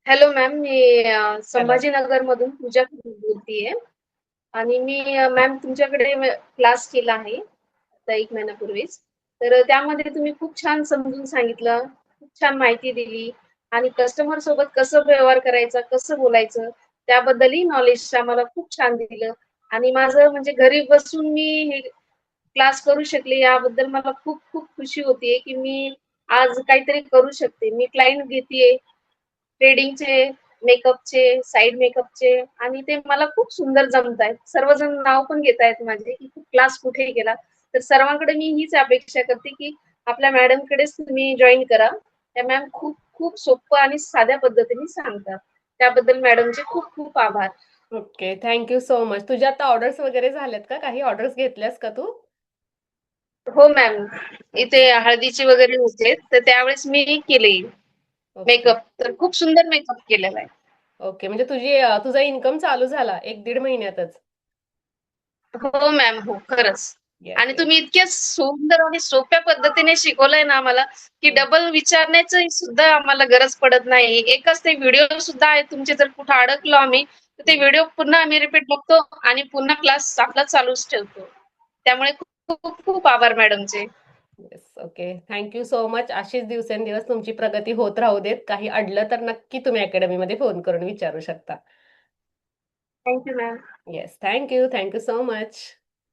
Hello ma'am, मी hello. संभाजीनगरमधून पूजा बोलतीये आणि मी ma'am तुमच्याकडे क्लास केला आहे आता 1 महिन्यापूर्वीच. तर त्यामध्ये तुम्ही खूप छान समजून सांगितलं, खूप छान माहिती दिली आणि कस्टमर सोबत कसं व्यवहार करायचा, कसं बोलायचं त्याबद्दलही नॉलेज आम्हाला खूप छान दिलं आणि माझं म्हणजे घरी बसून मी हे क्लास करू शकले याबद्दल मला खूप खूप खुशी होतीये, की मी आज काहीतरी करू शकते. मी क्लायंट घेतीये थ्रेडिंगचे, मेकअपचे, साइड मेकअपचे आणि ते मला खूप सुंदर जमतायत. सर्वजण नाव पण घेतायत माझे, की "तू क्लास कुठे केला?" तर सर्वांकडे मी हीच अपेक्षा करते, की आपल्या मॅडमकडेच तुम्ही जॉइन करा. त्या मॅम खूप खूप सोप्पं आणि साध्या पद्धतीने सांगतात. त्याबद्दल मॅडमचे खूप खूप आभार. Okay. Thank you so much. तुझ्या आता ऑर्डर्स वगैरे झाल्यात का? काही ऑर्डर्स घेतल्यास का तू? हो मॅम. इथे ओके. हळदीचे वगैरे होते, तर त्यावेळेस मी केले ओके. मेकअप. तर खूप सुंदर मेकअप केलेला आहे. ओके. म्हणजे तुझा इन्कम चालू झाला 1-1.5 महिन्यातच. हो मॅम, हो. खरंच. येस, आणि येस. तुम्ही इतक्या सुंदर आणि सोप्या पद्धतीने शिकवलंय ना आम्हाला, की हं. डबल विचारण्याची सुद्धा आम्हाला गरज पडत नाही. एकच ते व्हिडिओ सुद्धा आहेत तुमचे जर कुठे अडकलो आम्ही, तर ते हं. व्हिडिओ पुन्हा आम्ही रिपीट बघतो आणि पुन्हा क्लास आपला चालूच ठेवतो. त्यामुळे खूप खूप खूप आभार मॅडमचे. Yes. Okay. Thank you so much. अशीच दिवसेंदिवस तुमची प्रगती होत राहू देत. काही अडलं तर नक्की तुम्ही अकॅडमीमध्ये फोन करून विचारू शकता. Thank you ma'am. Yes. Thank you. Thank you so much.